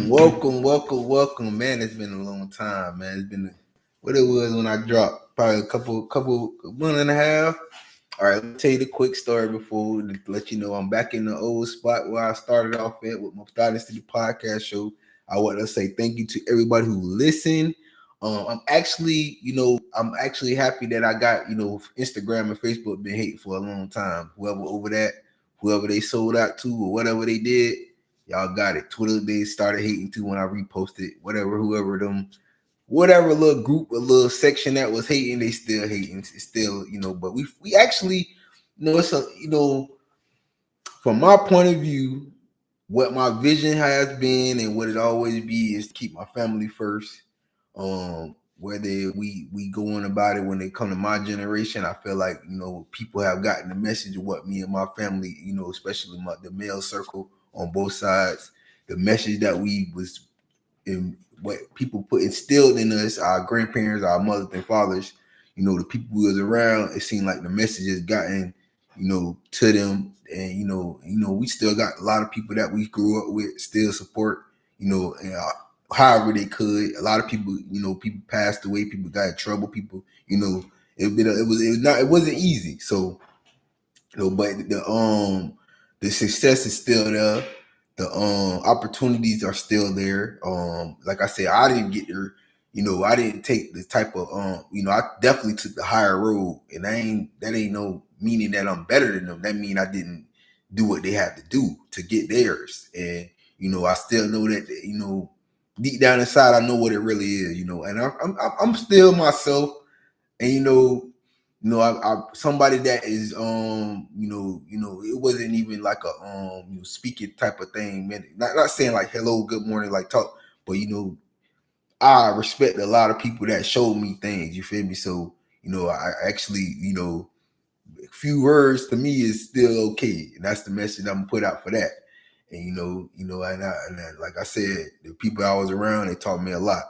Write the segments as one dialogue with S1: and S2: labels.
S1: welcome, man. It's been a long time, man. It's been what it was when I dropped, probably a couple month and a half. All right, let me tell you the quick story before to let you know I'm back in the old spot where I started off at with my Dynasty podcast show. I want to say thank you to everybody who listened. I'm actually happy that I got, Instagram and Facebook been hating for a long time. Whoever over that, whoever they sold out to or whatever they did, y'all got it. Twitter, they started hating too when I reposted whatever little group, a little section that was hating, they still hating. It's still, but we actually, it's a, from my point of view, what my vision has been and what it always be is to keep my family first. Whether we go on about it when they come to my generation, I feel like people have gotten the message of what me and my family, especially the male circle on both sides, the message that we was in what people put instilled in us, our grandparents, our mothers and fathers, the people who was around. It seemed like the message has gotten, to them, and we still got a lot of people that we grew up with still support, and, however they could. A lot of people, people passed away, people got in trouble, people, it wasn't easy. So, but the success is still there. The opportunities are still there. Like I said, I didn't get there. I didn't take the type of I definitely took the higher road, and that ain't no meaning that I'm better than them. That mean I didn't do what they had to do to get theirs. And I still know that deep down inside I know what it really is. And I'm still myself. And I somebody that is it wasn't even like a speaking type of thing, man. Not saying like hello, good morning, like talk, but I respect a lot of people that showed me things, you feel me? So, I actually, a few words to me is still okay. And that's the message I'm gonna put out for that. And like I said, the people I was around, they taught me a lot.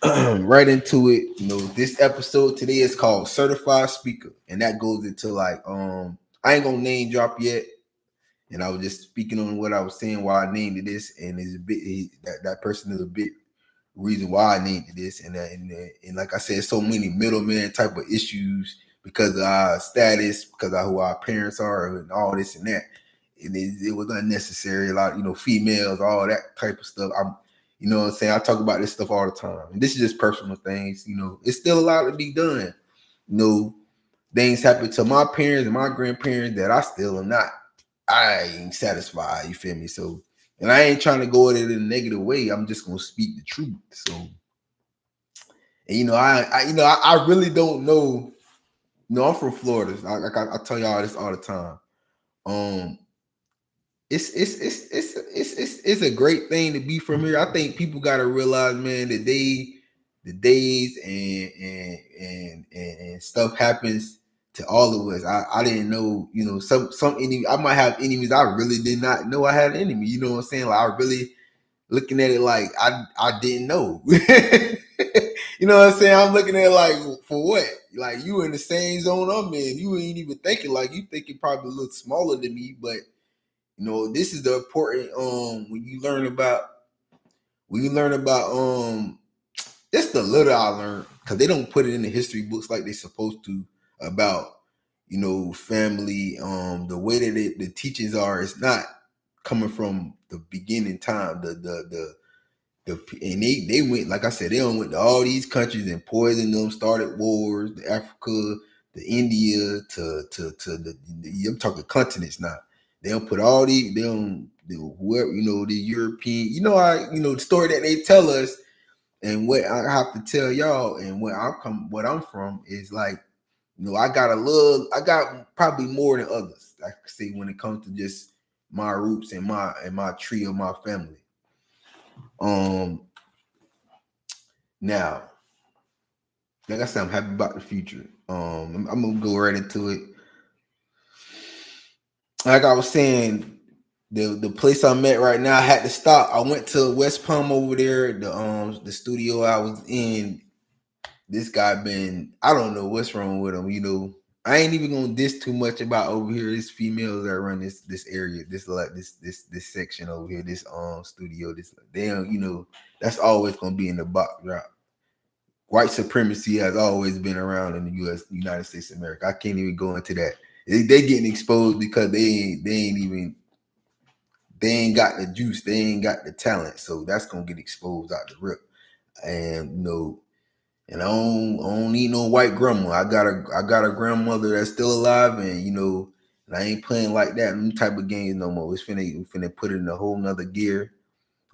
S1: Right into it. This episode today is called Certified Speaker, and that goes into like I ain't gonna name drop yet, and I was just speaking on what I was saying why I named it this, and is a bit that person is a bit reason why I named it this, and like I said, so many middleman type of issues because of our status, because of who our parents are, and all this and that. It was unnecessary. A lot, females, all that type of stuff. You know what I'm saying? I talk about this stuff all the time. And this is just personal things. It's still a lot to be done. Things happen to my parents and my grandparents that I still am not. I ain't satisfied. You feel me? So, and I ain't trying to go at it in a negative way. I'm just gonna speak the truth. So, and I really don't know. I'm from Florida. I tell y'all this all the time. It's a great thing to be from here. I think people got to realize, man, the days and stuff happens to all of us. I didn't know, some enemy. I might have enemies I really did not know I had an enemy. You know what I'm saying? Like I really looking at it like I didn't know. You know what I'm saying? I'm looking at it like for what? Like you in the same zone I'm in. You ain't even thinking like you thinking probably a little smaller than me, but this is the important when you learn about it's the little I learned because they don't put it in the history books like they're supposed to about family. The way that the teachings are, it's not coming from the beginning time. And they went, like I said, they went to all these countries and poisoned them, started wars, the Africa, the India, to the I'm talking continents now. They don't put all these, whoever, the European, the story that they tell us, and what I have to tell y'all, and what I'm from is like, I got probably more than others. I can say when it comes to just my roots and my tree of my family. Now, like I said, I'm happy about the future. I'm gonna go right into it. Like I was saying, the place I'm at right now, I had to stop. I went to West Palm over there, the studio I was in. This guy I don't know what's wrong with him. I ain't even gonna diss too much about over here. This females that run this area, this section over here, this studio, this damn, that's always gonna be in the backdrop. White supremacy has always been around in the United States of America. I can't even go into that. They getting exposed because they ain't got the juice, they ain't got the talent. So that's gonna get exposed out the rip. And and I don't need no white grandma. I got a grandmother that's still alive, and and I ain't playing like that. Them type of games no more. We finna put it in a whole nother gear.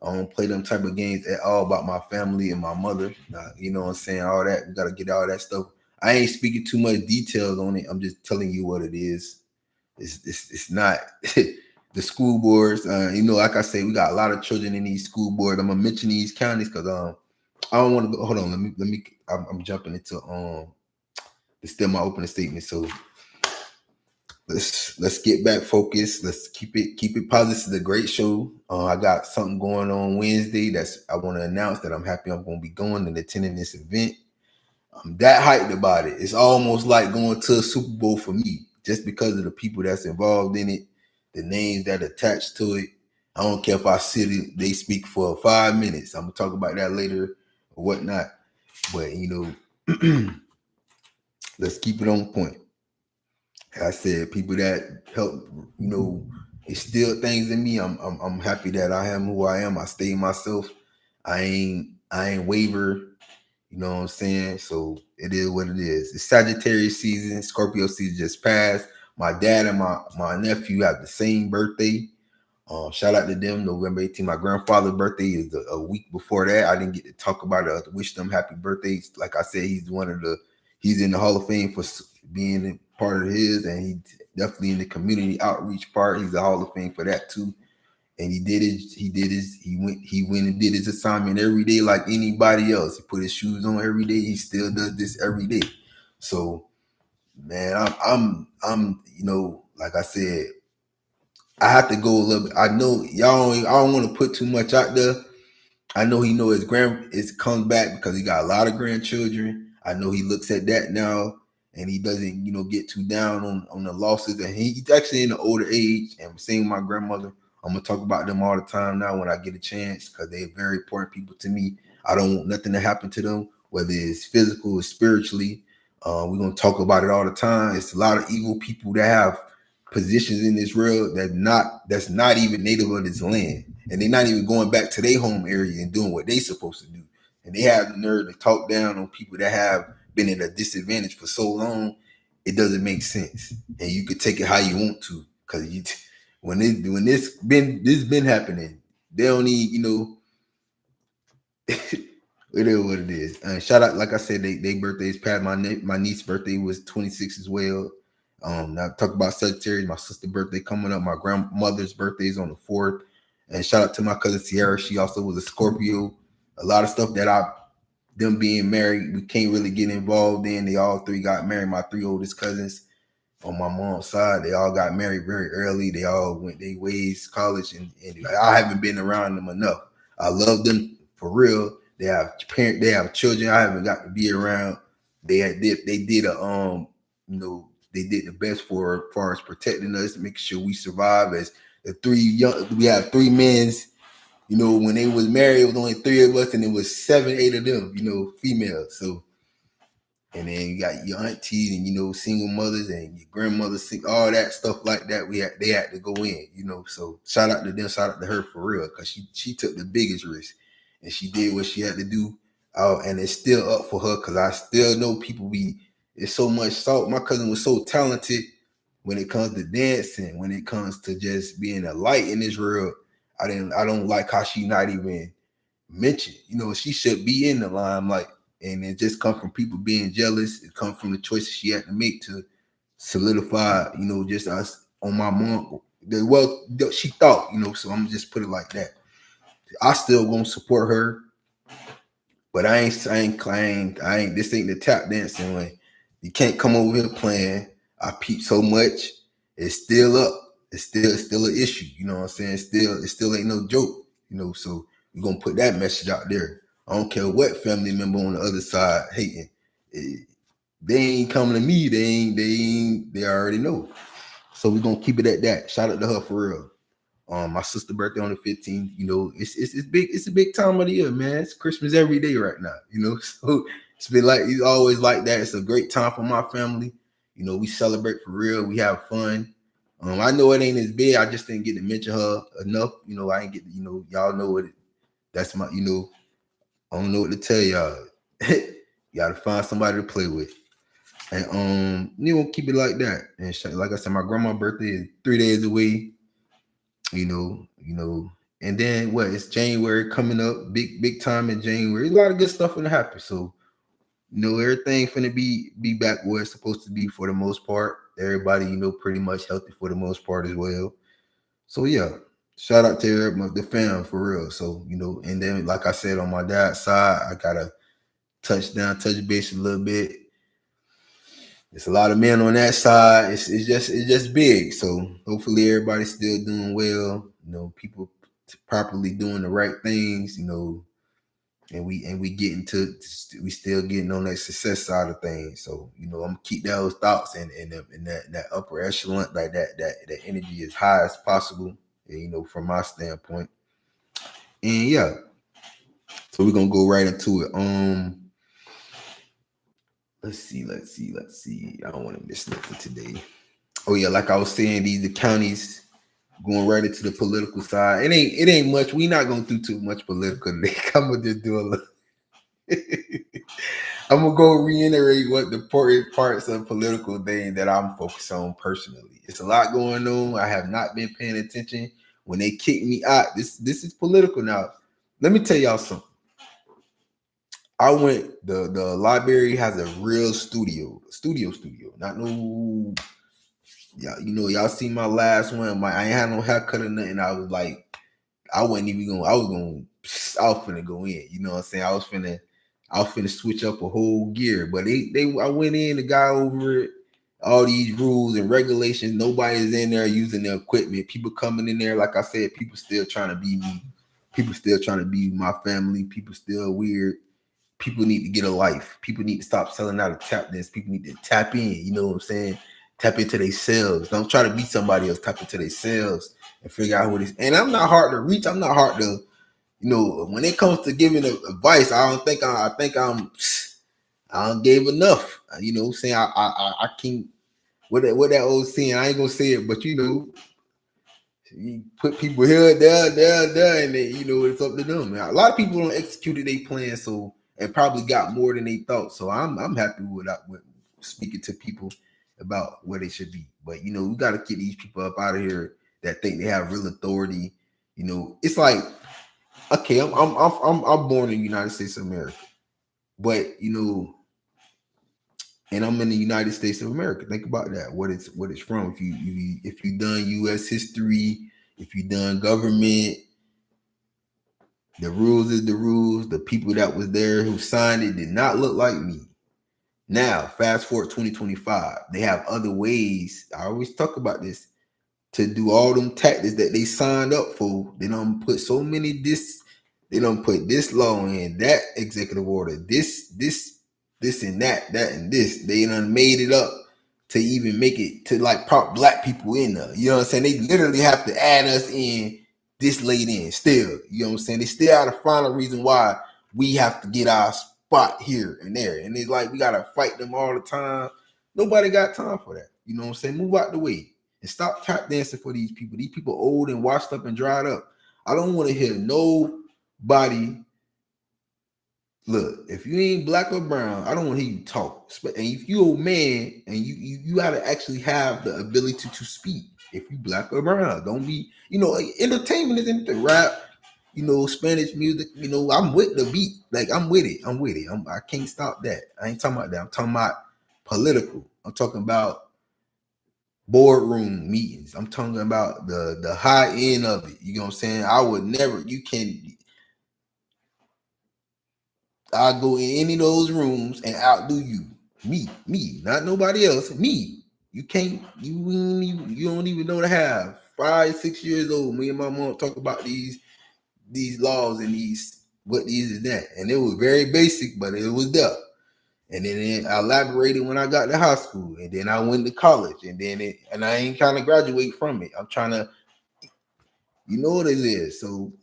S1: I don't play them type of games at all about my family and my mother. You know what I'm saying? All that. We got to get all that stuff. I ain't speaking too much details on it. I'm just telling you what it is. It's not the school boards. Like I say, we got a lot of children in these school boards. I'm gonna mention these counties because I don't want to go. Hold on, let me. I'm jumping into it's still my opening statement. So let's get back focused. Let's keep it positive. This is a great show. I got something going on Wednesday I want to announce that I'm happy I'm going to be going and attending this event. I'm that hyped about it. It's almost like going to a Super Bowl for me, just because of the people that's involved in it, the names that attached to it. I don't care if I sit it, they speak for 5 minutes. I'm gonna talk about that later or whatnot. But let's keep it on point. I said, people that help, instill things in me. I'm happy that I am who I am. I stay myself. I ain't waver. You know what I'm saying? So it is what it is. It's Sagittarius season. Scorpio season just passed. My dad and my nephew have the same birthday. Shout out to them. November 18th. My grandfather's birthday is a week before that. I didn't get to talk about it. Wish them happy birthdays. Like I said, he's in the Hall of Fame for being part of his, and he definitely in the community outreach part. He's the Hall of Fame for that too. And he went and did his assignment every day like anybody else. He put his shoes on every day. He still does this every day. So, man, I'm like I said, I have to go a little bit. I know y'all. I don't want to put too much out there. I know he know it comes back because he got a lot of grandchildren. I know he looks at that now and he doesn't, get too down on the losses. And he's actually in the older age. And seeing my grandmother, I'm gonna talk about them all the time now when I get a chance because they're very important people to me. I don't want nothing to happen to them, whether it's physical or spiritually. We're gonna talk about it all the time. It's a lot of evil people that have positions in this world that's not even native of this land, and they're not even going back to their home area and doing what they supposed to do. And they have the nerve to talk down on people that have been at a disadvantage for so long. It doesn't make sense, and you could take it how you want to, because when this been happening, they don't need it is what it is. Shout out, like I said, they birthdays past. My niece's birthday was 26 as well. Now talk about Sagittarius. My sister's birthday coming up. My grandmother's birthday is on the 4th. And shout out to my cousin Sierra. She also was a Scorpio. A lot of stuff that them being married, we can't really get involved in. They all three got married. My 3 oldest cousins on my mom's side, they all got married very early. They all went their ways, college, and I haven't been around them enough. I love them for real. They have children. I haven't got to be around. They did the best for as far as protecting us, making sure we survive as we have 3 men's. When they was married, it was only 3 of us, and it was 7, 8 of them, females. So, and then you got your aunties and single mothers and your grandmothers, all that stuff like that. They had to go in, So shout out to them, shout out to her for real, because she took the biggest risk and she did what she had to do. And it's still up for her because I still know people it's so much salt. My cousin was so talented when it comes to dancing, when it comes to just being a light in this world. I don't like how she not even mentioned. She should be in the limelight. And it just comes from people being jealous. It comes from the choices she had to make to solidify, just us on my mom. Well, she thought, so I'm just put it like that. I still won't support her, but this ain't the tap dancing when you can't come over here playing. I peep so much. It's still up. It's still an issue. You know what I'm saying? It still ain't no joke. So we're gonna put that message out there. I don't care what family member on the other side hating. they ain't coming to me. They already know. So we're gonna keep it at that. Shout out to her for real. My sister birthday on the 15th. You know, it's big. It's a big time of the year, man. It's Christmas every day right now. You know, so it's been like it's always like that. It's a great time for my family. You know, we celebrate for real. We have fun. I know it ain't as big. I just didn't get to mention her enough. You know, I ain't get. You know, y'all know what. That's my. You know, I don't know what to tell y'all. You gotta find somebody to play with. And you know, keep it like that. And like I said, my grandma's birthday is 3 days away. You know, and then what? It's January coming up, big time in January. There's a lot of good stuff gonna happen. So you know, everything finna be back where it's supposed to be for the most part. Everybody, you know, pretty much healthy for the most part as well. So yeah, shout out to the fam for real. So you know, and then like I said, on my dad's side, I gotta touch base a little bit. It's a lot of men on that side. It's just big. So hopefully everybody's still doing well. You know, people properly doing the right things. You know, and we we still getting on that success side of things. So you know, I'm gonna keep those thoughts and that upper echelon, like that energy as high as possible. You know, from my standpoint. And yeah, so we're gonna go right into it. Let's see. I don't want to miss nothing today. Oh yeah, like I was saying, the counties going right into the political side. It ain't much. We not gonna do too much political today. I'm gonna just do a little. I'm gonna go reiterate what the important parts of political thing that I'm focused on personally. It's a lot going on. I have not been paying attention. When they kick me out, this is political now. Let me tell y'all something. I went. The library has a real studio. Not no. Yeah, you know, y'all see my last one. I ain't had no haircut or nothing. I was like, I wasn't even going. I was finna go in. You know what I'm saying? I was finna switch up a whole gear. But I went in. The guy over it. All these rules and regulations. Nobody's in there using the equipment. People coming in there. Like I said, people still trying to be me. People still trying to be my family. People still weird. People need to get a life. People need to stop selling out of tap dance. People need to tap in. You know what I'm saying? Tap into themselves. Don't try to be somebody else. Tap into themselves and figure out what it is. And I'm not hard to reach. I'm not hard to, you know, when it comes to giving advice, I think I don't gave enough. You know what I'm saying? I can't, what that old saying, I ain't gonna say it, but you know, you put people here, there, and then, you know, it's up to them. Now, a lot of people don't execute their plan, so and probably got more than they thought. So I'm happy with speaking to people about where they should be. But you know, we got to get these people up out of here that think they have real authority. You know, it's like, okay, I'm born in the United States of America, but you know, and I'm in the United States of America. Think about that. What it's from. If you done U.S. history, if you done government, the rules is the rules. The people that was there who signed it did not look like me. Now, fast forward 2025, they have other ways. I always talk about this to do all them tactics that they signed up for. They don't put so many this. They don't put this law in, that executive order, this and that and this. They done made it up to even make it to like prop black people in there. You know what I'm saying? They literally have to add us in this late in still. You know what I'm saying? They still have to find a reason why we have to get our spot here and there. And it's like we gotta fight them all the time. Nobody got time for that. You know what I'm saying? Move out the way and stop tap dancing for these people. These people old and washed up and dried up. I don't want to hear nobody. Look, if you ain't black or brown, I don't want to hear you talk. And if you a man and you gotta actually have the ability to speak. If you black or brown, don't be, you know, entertainment is in the rap, you know, Spanish music, you know, I'm with the beat. Like I'm with it. I can't stop that. I ain't talking about that. I'm talking about political. I'm talking about boardroom meetings. I'm talking about the high end of it. You know what I'm saying? I would never, I'll go in any of those rooms and outdo you. Me, not nobody else. Me. You can't, you don't even know to have 5, 6 years old. Me and my mom talk about these laws and what these is that. And it was very basic, but it was there. And then I elaborated when I got to high school, and then I went to college, and I ain't trying to graduate from it. I'm trying to, you know what it is. So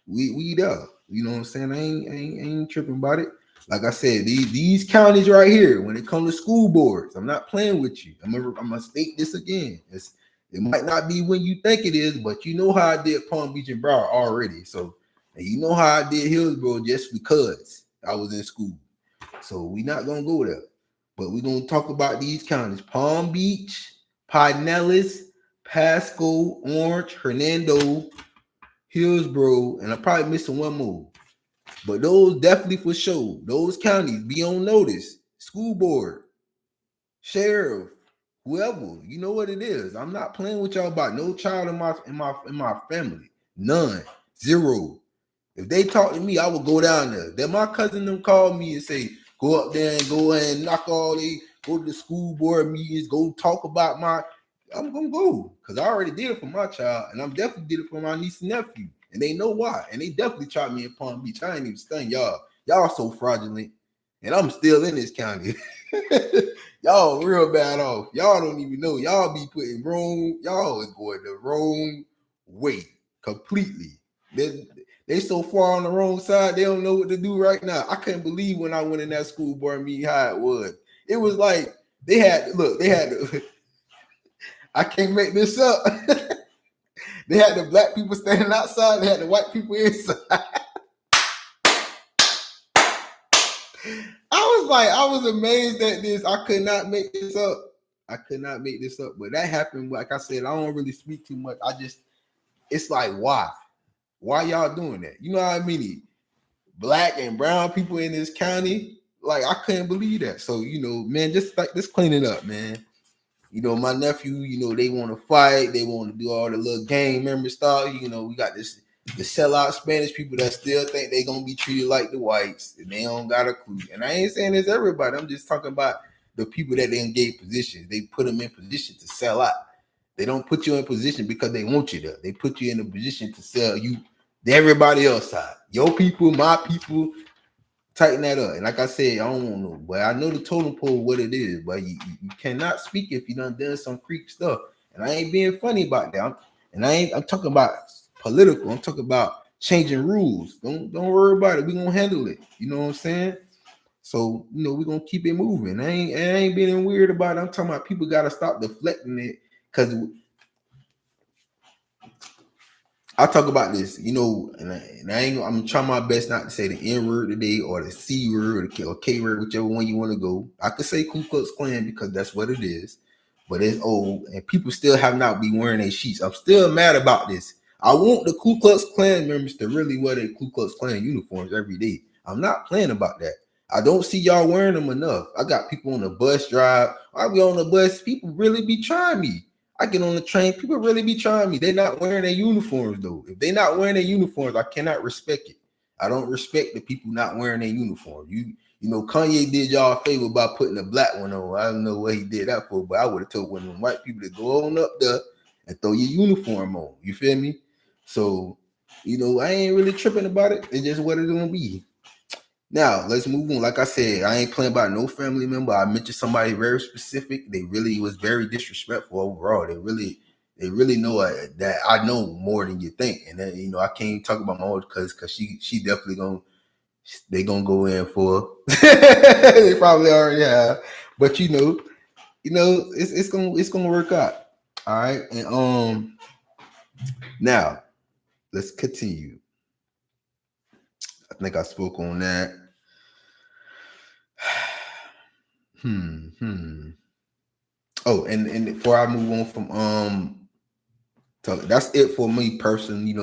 S1: we there. You know what I'm saying? I ain't tripping about it. Like I said, these counties right here, when it comes to school boards, I'm not playing with you. I'm gonna state this again. It might not be when you think it is, but you know how I did Palm Beach and Broward already. So, and you know how I did Hillsborough just because I was in school. So we not gonna go there. But we're gonna talk about these counties: Palm Beach, Pinellas, Pasco, Orange, Hernando, Hillsborough, and I'm probably missing one more. But those definitely for sure. Those counties be on notice. School board, sheriff, whoever. You know what it is. I'm not playing with y'all about no child in my family. None. Zero. If they talk to me, I will go down there. Then my cousin them call me and say, go up there and go and knock all they go to the school board meetings, go talk about I'm gonna go. Because I already did it for my child, and I'm definitely did it for my niece and nephew. And they know why. And they definitely tried me in Palm Beach. I ain't even stunned y'all. Y'all so fraudulent. And I'm still in this county. Y'all real bad off. Y'all don't even know. Y'all be putting y'all is going the wrong way completely. They so far on the wrong side, they don't know what to do right now. I couldn't believe when I went in that school board meeting how it was. It was like they had I can't make this up. They had the black people standing outside, they had the white people inside. I was amazed at this. I could not make this up. But that happened. Like I said, I don't really speak too much. It's like, why? Why y'all doing that? You know how many black and brown people in this county? Like, I couldn't believe that. So, man, just clean it up, man. My nephew, they want to fight. They want to do all the little gang member stuff. We got the sellout Spanish people that still think they going to be treated like the whites, and they don't got a clue. And I ain't saying it's everybody. I'm just talking about the people that they gave positions. They put them in position to sell out. They don't put you in position because they want you there. They put you in a position to sell you to everybody else side. Your people, my people. Tighten that up. And like I said, I don't know, but I know the totem pole what it is. But you cannot speak if you done some creep stuff. And I ain't being funny about that. I'm talking about political. I'm talking about changing rules. Don't worry about it. We're gonna handle it. You know what I'm saying? So we're gonna keep it moving. I ain't being weird about it. I'm talking about people gotta stop deflecting it because I talk about this, I'm trying my best not to say the N word today or the C word or K word, whichever one you want to go. I could say Ku Klux Klan because that's what it is, but it's old and people still have not been wearing their sheets. I'm still mad about this. I want the Ku Klux Klan members to really wear their Ku Klux Klan uniforms every day. I'm not playing about that. I don't see y'all wearing them enough. I got people on the bus drive. I be on the bus. People really be trying me. I get on the train, people really be trying me. They're not wearing their uniforms, though. If they're not wearing their uniforms, I cannot respect it. I don't respect the people not wearing their uniform. Kanye did y'all a favor by putting a black one on. I don't know what he did that for, but I would have told one of them white people to go on up there and throw your uniform on. You feel me? So, I ain't really tripping about it. It's just what it's gonna be. Now, let's move on. Like I said, I ain't playing about no family member. I mentioned somebody very specific. They really was very disrespectful overall. They really know that I know more than you think. And then, I can't talk about my own because she definitely they gonna go in for they probably already have. But it's gonna work out. All right. And now let's continue. I think I spoke on that. Oh, and before I move on from that's it for me personally.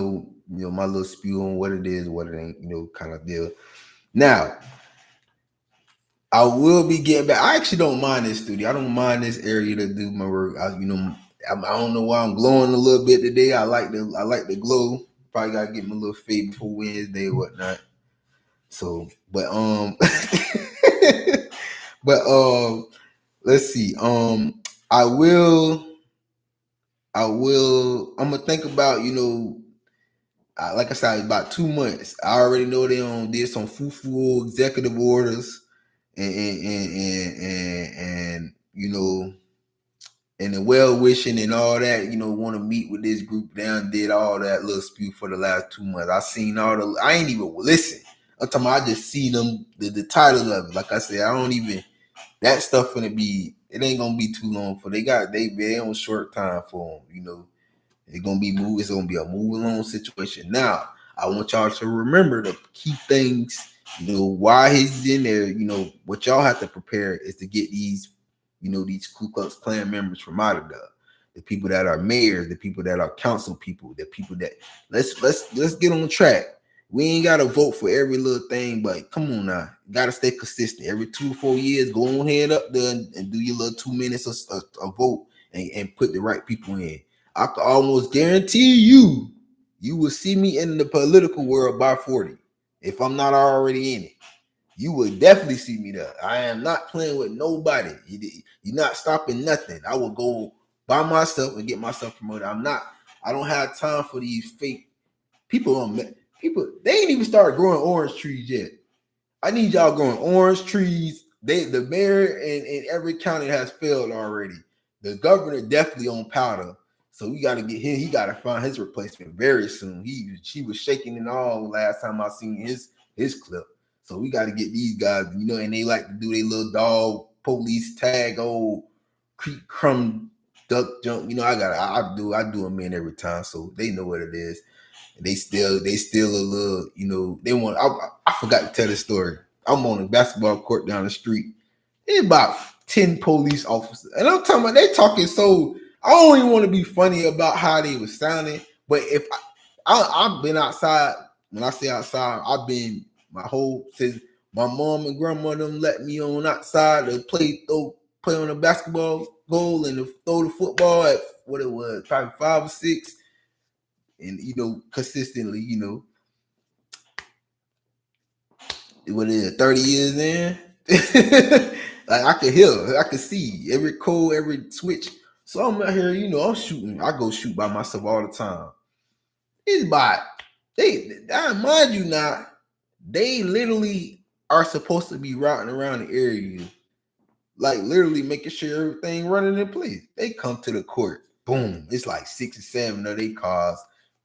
S1: My little spiel on what it is, what it ain't, kind of deal. Now, I will be getting back. I actually don't mind this studio. I don't mind this area to do my work. I don't know why I'm glowing a little bit today. I like the glow. Probably gotta get my little fade before Wednesday or whatnot. So, but let's see. I'm gonna think about, like I said, about 2 months. I already know they did some foo-foo executive orders, and you know, and the well wishing and all that, you know, want to meet with this group down, did all that little spew for the last 2 months. I seen all the, I ain't even listen. I'm talking about I just see them, the title of it. Like I said, I don't even, that stuff gonna be, it ain't gonna be too long for, they on short time for them, you know. It's gonna be it's gonna be a move along situation. Now, I want y'all to remember the key things, you know, why he's in there, you know, what y'all have to prepare is to get these, you know, these Ku Klux Klan members from out of there. The people that are mayors, the people that are council people, the people that let's get on track. We ain't gotta vote for every little thing, but come on now, you gotta stay consistent. Every 2 or 4 years, go on head up there and do your little 2 minutes of vote and put the right people in. I can almost guarantee you will see me in the political world by 40. If I'm not already in it, you will definitely see me there. I am not playing with nobody. You're not stopping nothing. I will go by myself and get myself promoted. I don't have time for these fake people. They ain't even started growing orange trees yet. I need y'all growing orange trees. The mayor in every county has failed already. The governor definitely on powder. So we got to get him. He got to find his replacement very soon. She was shaking and all last time I seen his clip. So we got to get these guys, you know, and they like to do their little dog police tag, old creek crumb duck jump. You know, I do them in every time, so they know what it is. They still a little, you know, they want. I forgot to tell the story. I'm on a basketball court down the street. It's about 10 police officers, and I'm talking about they talking so. I don't even want to be funny about how they was sounding, but if I've been outside. When I say outside, I've been my whole since my mom and grandma them let me on outside to play on a basketball goal and to throw the football at what it was, probably 5 or 6. And you know, consistently, you know, what is it, 30 years in? Like I could hear, I could see every code, every switch. So I'm out here, you know, I'm shooting. I go shoot by myself all the time. It's about I mind you now, they literally are supposed to be routing around the area, like literally making sure everything running in place. They come to the court, boom. It's like 6 or 7 of their cars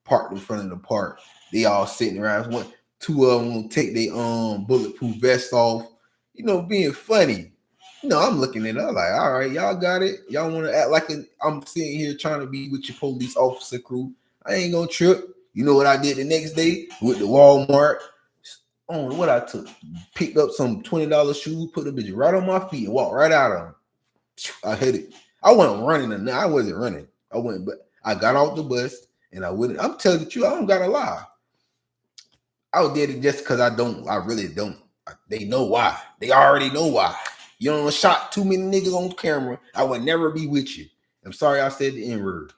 S1: parked in front of the park. They all sitting around. Two of them will take their bulletproof vest off, you know, being funny. You know, I'm looking at it, I'm like, all right, y'all got it. Y'all want to act like I'm sitting here trying to be with your police officer crew. I ain't gonna trip. You know what I did the next day with the Walmart? On what I took, picked up some $20 shoes, put the bitch right on my feet and walked right out of them. I hit it. I wasn't running, and I wasn't running. I went, but I got off the bus and I went. I'm telling the truth, I don't gotta lie. I did it just because I really don't. They know why. They already know why. You don't shot too many niggas on camera. I would never be with you. I'm sorry I said the N-word.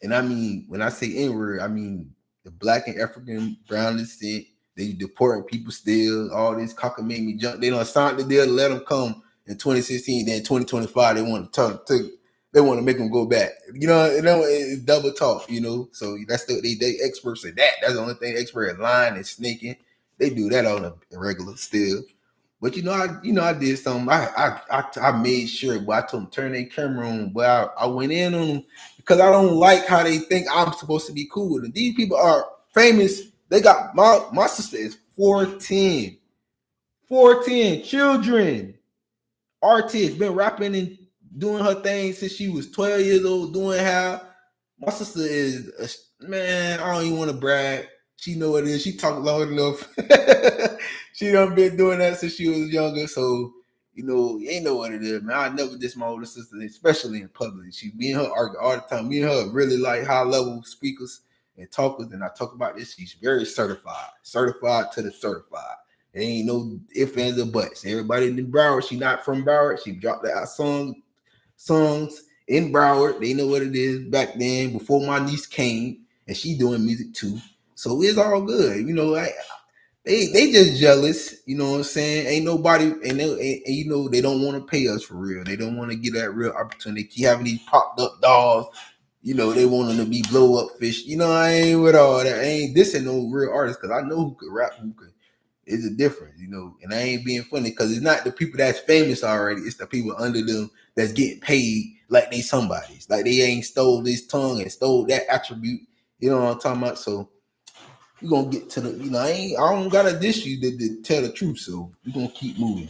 S1: And I mean, when I say N-word, I mean the black and African brown descent. They deporting people still. All this cocker made me jump. They don't sign the deal to let them come in 2016. Then 2025, they want they want to make them go back. You know, it's double talk. You know, so that's they experts at that. That's the only thing experts lying and sneaking. They do that on a regular still. But I did something. I made sure. But I told them turn their camera on. But I went in on them because I don't like how they think I'm supposed to be cool with them. These people are famous. They got my sister is 410. 410 children. Artist, been rapping and doing her thing since she was 12 years old, doing how my sister is man, I don't even want to brag. She know what it is. She talk long enough. She done been doing that since she was younger. So, you know, you ain't know what it is, man. I never diss my older sister, especially in public. Me and her argue all the time. Me and her really like high level speakers and talkers. And I talk about this. She's very certified. Certified to the certified. There ain't no ifs, ands, or buts. Everybody in Broward, she not from Broward. She dropped out songs in Broward. They know what it is back then, before my niece came, and she doing music too. So it's all good. You know, they just jealous. You know what I'm saying? Ain't nobody, and you know, they don't want to pay us for real. They don't want to get that real opportunity. They keep having these popped up dolls. You know, they want them to be blow up fish. You know, I ain't with all that. I ain't dissing no real artists because I know who could rap, who could It's a difference, you know. And I ain't being funny because it's not the people that's famous already. It's the people under them that's getting paid like they somebody's. Like they ain't stole this tongue and stole that attribute. You know what I'm talking about? So we're gonna get to the, you know, I don't gotta diss you to tell the truth. So we're gonna keep moving.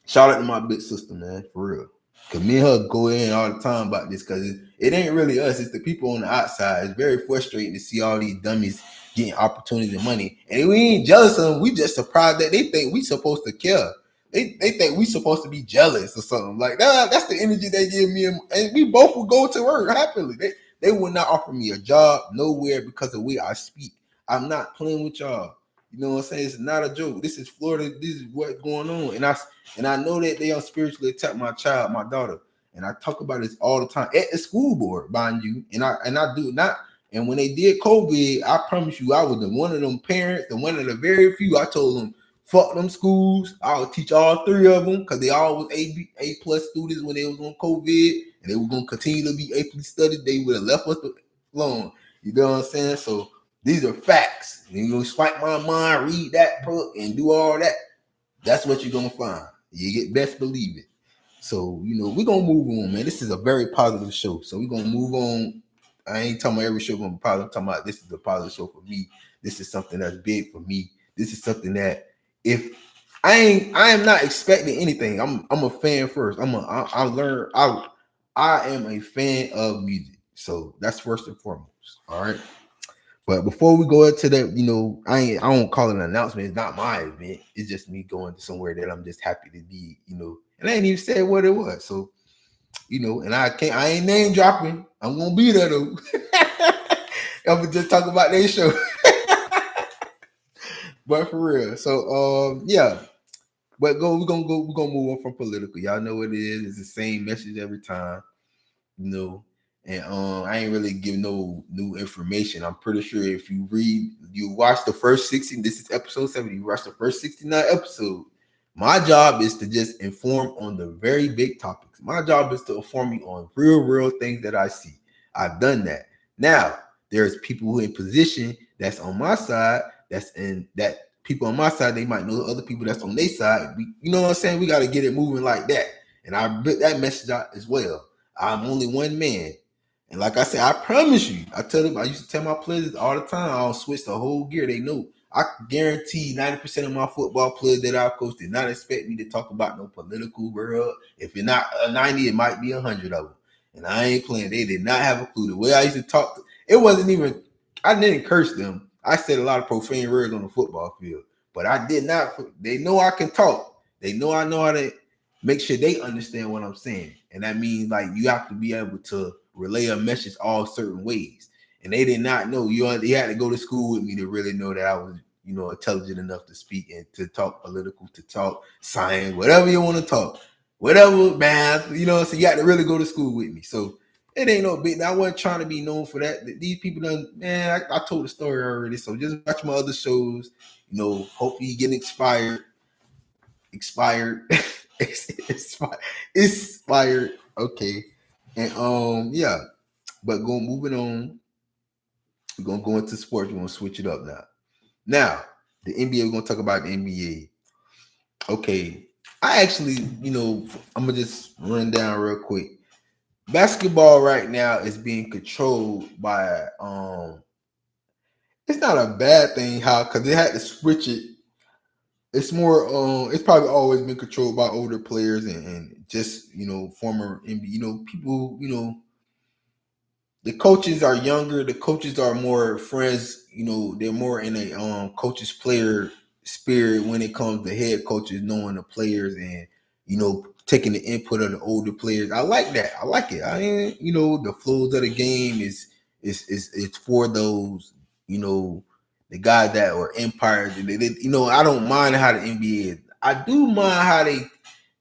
S1: Shout out to my big sister, man, for real. Cause me and her go in all the time about this, cause it ain't really us, it's the people on the outside. It's very frustrating to see all these dummies getting opportunity and money. And we ain't jealous of them, we just surprised that they think we supposed to care. They think we supposed to be jealous or something. Like that's the energy they give me, and we both would go to work happily. They would not offer me a job nowhere because of the way I speak. I'm not playing with y'all. You know what I'm saying? It's not a joke. This is Florida. This is what's going on. And I know that they are spiritually attack my child, my daughter. And I talk about this all the time at the school board, mind you. And I do not. And when they did COVID, I promise you, I was one of them parents, and one of the very few. I told them, fuck them schools. I'll teach all three of them because they all was A plus students when they was on COVID, and they were gonna continue to be A plus studies. They would have left us alone. You know what I'm saying? So these are facts. You know, swipe my mind, read that book, and do all that. That's what you're gonna find. You get best believe it. So, you know, we're gonna move on, man. This is a very positive show. So we're gonna move on. I ain't talking about every show gonna be positive. I'm talking about this is a positive show for me. This is something that's big for me. This is something that if I am not expecting anything. I'm a fan first. I am a fan of music. So that's first and foremost. All right. But before we go into that, you know, I don't call it an announcement. It's not my event. It's just me going to somewhere that I'm just happy to be, you know. And I ain't even said what it was. So, you know, and I ain't name dropping. I'm gonna be there though. I'm gonna just talk about their show. But for real. So yeah. But we're gonna move on from political. Y'all know what it is. It's the same message every time, you know. And I ain't really giving no new information. I'm pretty sure if you watch the first 60, this is episode 70, you watch the first 69 episodes. My job is to just inform on the very big topics. My job is to inform you on real things that I see. I've done that. Now, there's people who in position that's on my side, that's in that people on my side, they might know other people that's on their side. You know what I'm saying? We got to get it moving like that. And I put that message out as well. I'm only one man. And like I said, I promise you, I used to tell my players all the time, I'll switch the whole gear. They know. I guarantee 90% of my football players that I coach did not expect me to talk about no political world. If you're not a 90, it might be 100 of them. And I ain't playing. They did not have a clue. The way I used to talk, it wasn't even, I didn't curse them. I said a lot of profane words on the football field. But I did not, they know I can talk. They know I know how to make sure they understand what I'm saying. And that means like you have to be able to relay a message all certain ways. And they did not know. They had to go to school with me to really know that I was, you know, intelligent enough to speak and to talk political, to talk science, whatever you want to talk, whatever math, you know. So you had to really go to school with me. So it ain't no big. I wasn't trying to be known for that. These people done, man. I told the story already. So just watch my other shows. You know, hopefully you get expired. Expired. Okay. And yeah. But moving on, we're gonna go into sports. We're gonna switch it up now. Now, the NBA, we're gonna talk about the NBA. Okay. I actually, you know, I'm gonna just run down real quick. Basketball right now is being controlled by it's not a bad thing how because they had to switch it. It's more it's probably always been controlled by older players and just, you know, former NBA, you know, people, you know, the coaches are younger. The coaches are more friends. You know, they're more in a coaches player spirit when it comes to head coaches knowing the players and, you know, taking the input of the older players. I like that. I like it. I mean, you know, the flows of the game is it's for those, you know, the guys that are empires. You know, I don't mind how the NBA is. I do mind how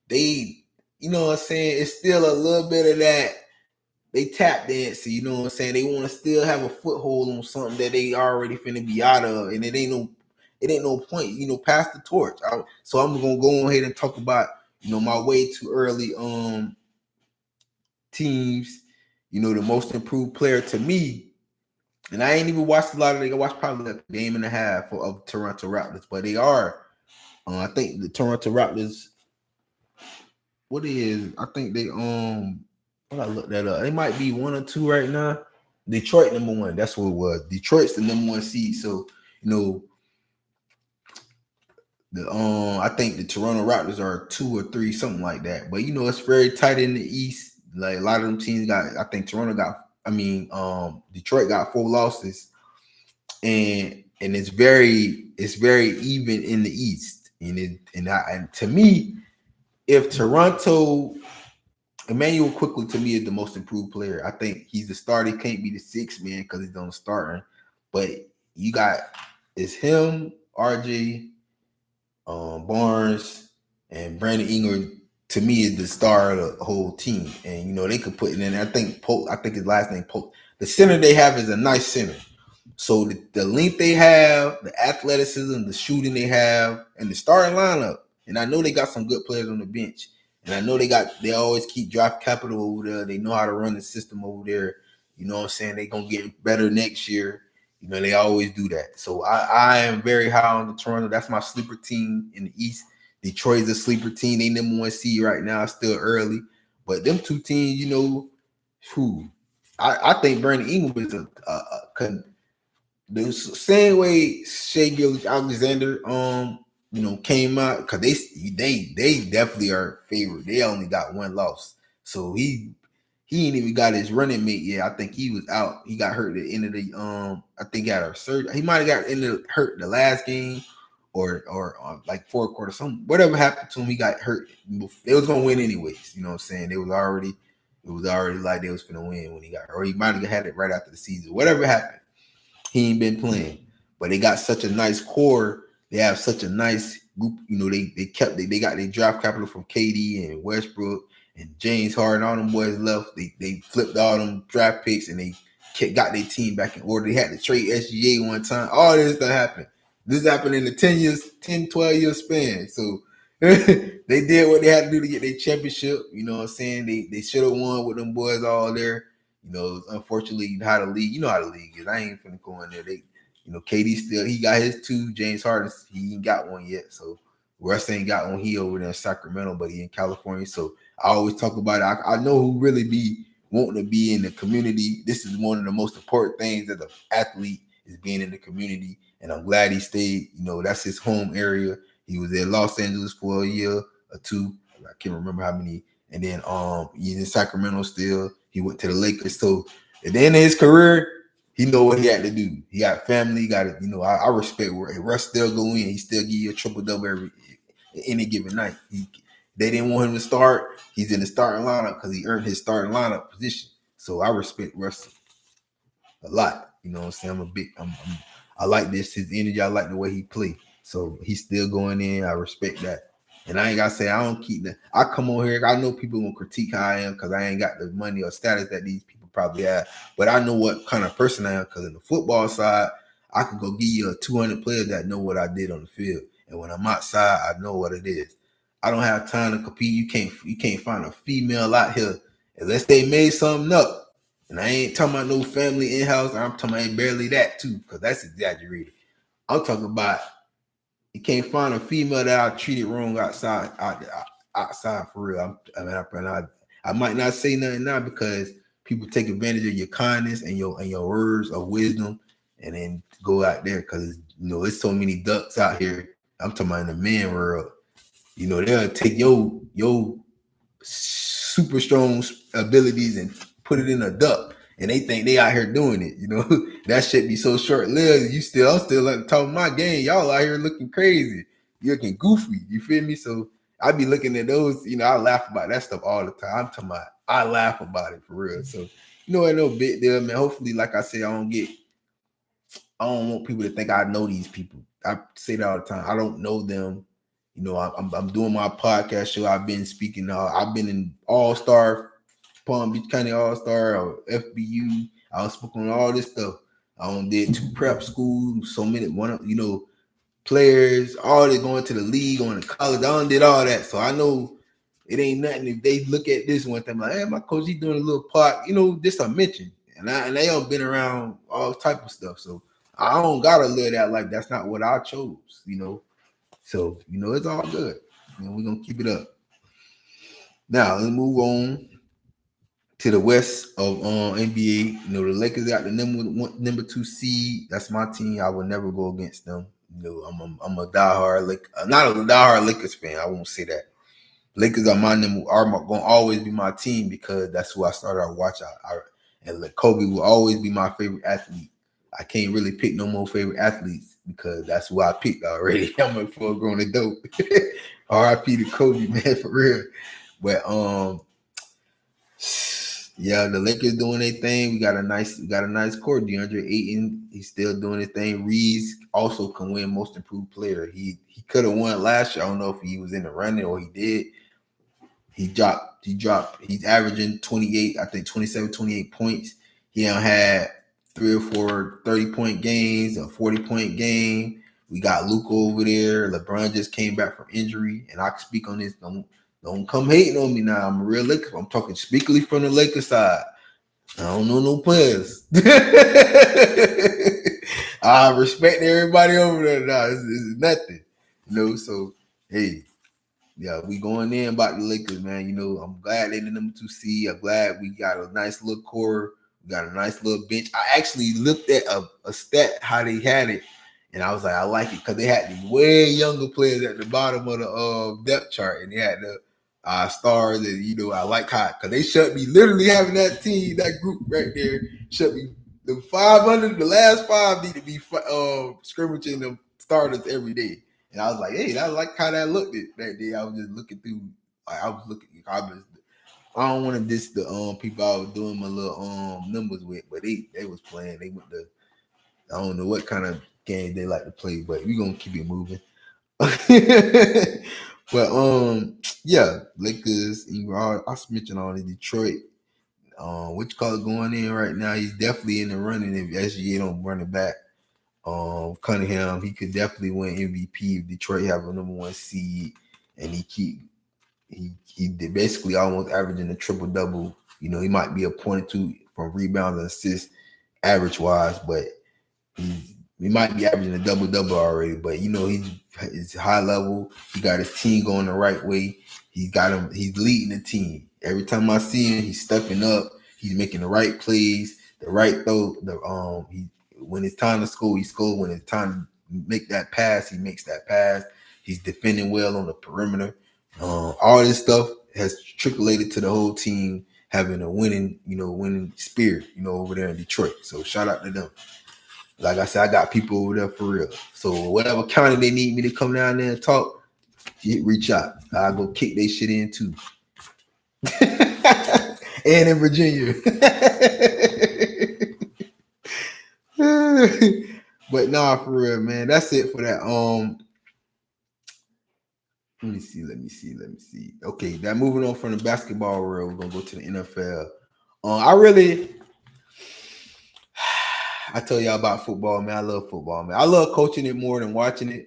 S1: they you know what I'm saying. It's still a little bit of that they tap dance, you know what I'm saying? They want to still have a foothold on something that they already finna be out of, and it ain't no point, you know, pass the torch. So I'm gonna go ahead and talk about, you know, my way too early teams. You know, the most improved player to me And I ain't even watched a lot of. I watched probably like a game and a half of Toronto Raptors, but they are. I think the Toronto Raptors. What is? I think they What I looked that up. They might be 1 or 2 right now. Detroit #1. That's what it was. Detroit's the #1 seed. So you know the I think the Toronto Raptors are 2 or 3, something like that. But it's very tight in the East. Like a lot of them teams got. I think Toronto got. Detroit got 4 losses, and it's very even in the East. And to me, if Toronto, Emmanuel quickly to me is the most improved player. I think he's the starter. He can't be the sixth man because he's on the starting. But you got it's him, RJ, Barnes, and Brandon Ingram. To me, is the star of the whole team. And they could put it in. I think his last name Polk. The center they have is a nice center. So the length they have, the athleticism, the shooting they have, and the starting lineup. And I know they got some good players on the bench. And I know they always keep draft capital over there. They know how to run the system over there. You know what I'm saying? They're going to get better next year. They always do that. So I am very high on the Toronto. That's my sleeper team in the East. Detroit's a sleeper team. They #1 seed right now. Still early. But them two teams, I think Brandon Ingram is the same way Shai Gilgeous-Alexander came out, because they definitely are favored. They only got 1 loss, so he ain't even got his running mate yet. I think he was out. He got hurt at the end of the I think he got a surgery. He might have got hurt the last game or like fourth quarter, something, whatever happened to him. He got hurt. They was gonna win anyways. You know what I'm saying? It was already like they was gonna win when he got hurt. Or he might have had it right after the season. Whatever happened, he ain't been playing. But they got such a nice core. They have such a nice group. They got their draft capital from KD and Westbrook and James Harden. All them boys left. They flipped all them draft picks and they got their team back in order. They had to trade SGA one time. All this that happened. This happened in the 12-year span. So they did what they had to do to get their championship. You know what I'm saying? They should have won with them boys all there. Unfortunately, how the league is. I ain't finna go in there. KD still, he got his 2. James Harden, he ain't got one yet. So Russ ain't got one. He over there in Sacramento, but he in California. So I always talk about it. I know who really be wanting to be in the community. This is one of the most important things as an athlete, is being in the community. And I'm glad he stayed. That's his home area. He was in Los Angeles for a year or 2. I can't remember how many. And then he's in Sacramento still. He went to the Lakers. So at the end of his career, he know what he had to do. He got family. He got it. I respect where Russ still go in. He still give you a triple-double any given night. They didn't want him to start. He's in the starting lineup because he earned his starting lineup position. So I respect Russ a lot. You know what I'm saying? I like his energy. I like the way he play. So he's still going in. I respect that. And I ain't gotta say I don't keep I come on here. I know people gonna critique how I am because I ain't got the money or status that these people probably have. But I know what kind of person I am, because in the football side, I could go give you 200 players that know what I did on the field. And when I'm outside, I know what it is. I don't have time to compete. You can't find a female out here unless they made something up. And I ain't talking about no family in-house. I'm talking about barely that too, because that's exaggerated. I'm talking about you can't find a female that I treated wrong outside for real. I might not say nothing now because people take advantage of your kindness and your words of wisdom, and then go out there because it's so many ducks out here. I'm talking about in the man world. They'll take your super strong abilities and put it in a duck, and they think they out here doing it. That shit be so short lived. I'm still like talking my game. Y'all out here looking crazy. You're looking goofy. You feel me? So I be looking at those. I laugh about that stuff all the time. I'm talking about, I laugh about it for real. So ain't no big deal, man. Hopefully, like I said, I don't want people to think I know these people. I say that all the time. I don't know them. I'm doing my podcast show. I've been speaking. I've been in All-Star, Palm Beach County All-Star, or FBU. I was speaking on all this stuff. I did 2 prep schools, so many players, all they going to the league, going to college. I did all that, so I know it ain't nothing. If they look at this one thing like, hey, my coach, he doing a little part, just a mention. and they don't been around all type of stuff. So I don't gotta live that life. That's not what I chose, you know. So it's all good. We're gonna keep it up. Now let's move on to the west of NBA. The Lakers got the number 2 seed. That's my team. I would never go against them. I'm a diehard not a diehard Lakers fan. I won't say that. Lakers are going to always be my team because that's who I started to watch. And Kobe will always be my favorite athlete. I can't really pick no more favorite athletes because that's who I picked already. I'm a full grown adult. R.I.P. to Kobe, man, for real. But yeah, the Lakers doing their thing. We got a nice core. DeAndre Ayton, he's still doing his thing. Reeves also can win Most Improved Player. He could have won last year. I don't know if he was in the running or he did. He dropped. He's averaging 28, I think 27, 28 points. He had 3 or 4 30-point games, a 40-point game. We got Luka over there. LeBron just came back from injury, and I can speak on this. Don't come hating on me now. I'm a real Laker. I'm talking strictly from the Lakers side. I don't know no players. I respect everybody over there now. It's nothing, So hey, yeah, we going in about the Lakers, man. I'm glad they're the number 2 seed. I'm glad we got a nice little core. We got a nice little bench. I actually looked at a stat how they had it, and I was like, I like it because they had these way younger players at the bottom of the depth chart, and they had the stars, and I like how because they should be literally having that team, that group right there should be the 500. The last 5 need to be scrimmaging them starters every day. And I was like, hey, I like how that looked that day. I was just looking through. I don't want to diss the people I was doing my little numbers with, but they was playing. They went to, I don't know what kind of game they like to play, but we gonna keep it moving. But yeah, Lakers. I mentioned on in Detroit. Which color going in right now? He's definitely in the running if SGA don't run it back. Cunningham, he could definitely win MVP if Detroit have a number 1 seed, and he did basically almost averaging a triple double. He might be a point or 2 from rebounds and assists average wise, but he might be averaging a double double already. But he's high level. He got his team going the right way. He's leading the team. Every time I see him, he's stepping up. He's making the right plays, the right throw. When it's time to score, he scores. When it's time to make that pass, he makes that pass. He's defending well on the perimeter. All this stuff has trickulated to the whole team having a winning spirit, over there in Detroit. So shout out to them. Like I said, I got people over there for real. So whatever county they need me to come down there and talk, reach out. I'll go kick their shit in too. And in Virginia. But nah, for real, man. That's it for that. Let me see. Okay, that moving on from the basketball world, we're gonna go to the NFL. I tell y'all about football, man. I love football, man. I love coaching it more than watching it.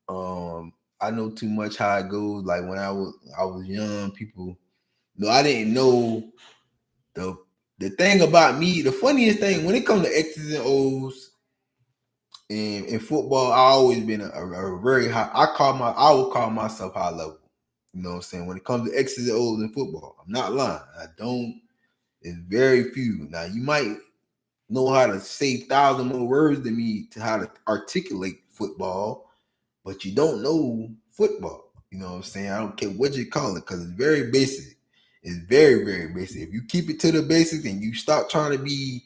S1: I know too much how it goes. Like when I was young, people, I didn't know the thing about me. The funniest thing when it comes to X's and O's in football, I always been a very high. I would call myself high level. You know what I'm saying? When it comes to X's and O's in football, I'm not lying. I don't. It's very few. Now you might know how to say 1,000 more words than me to how to articulate football, but you don't know football. You know what I'm saying? I don't care what you call it because it's very basic. It's very, very basic. If you keep it to the basics and you stop trying to be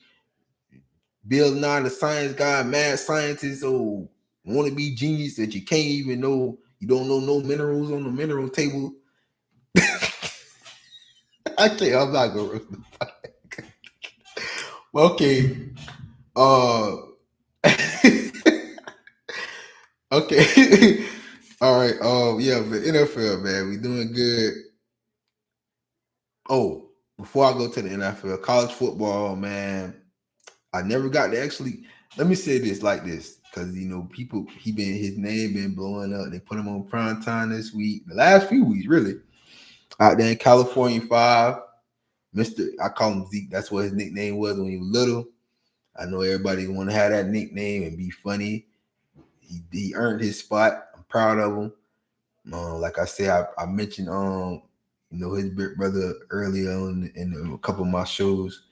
S1: Bill Nye the science guy, mad scientist, or want to be genius that you can't even know, you don't know no minerals on the mineral table. I'm not gonna okay. Okay. All right. Yeah, the NFL, man, we doing good. Oh, before I go to the NFL, college football, man, I never got to actually. Let me say this like this, because people, his name been blowing up. They put him on prime time this week, the last few weeks, really, out there in California 5. I call him Zeke. That's what his nickname was when he was little. I know everybody want to have that nickname and be funny. He earned his spot. I'm proud of him. Like I said, I mentioned his big brother earlier on in a couple of my shows.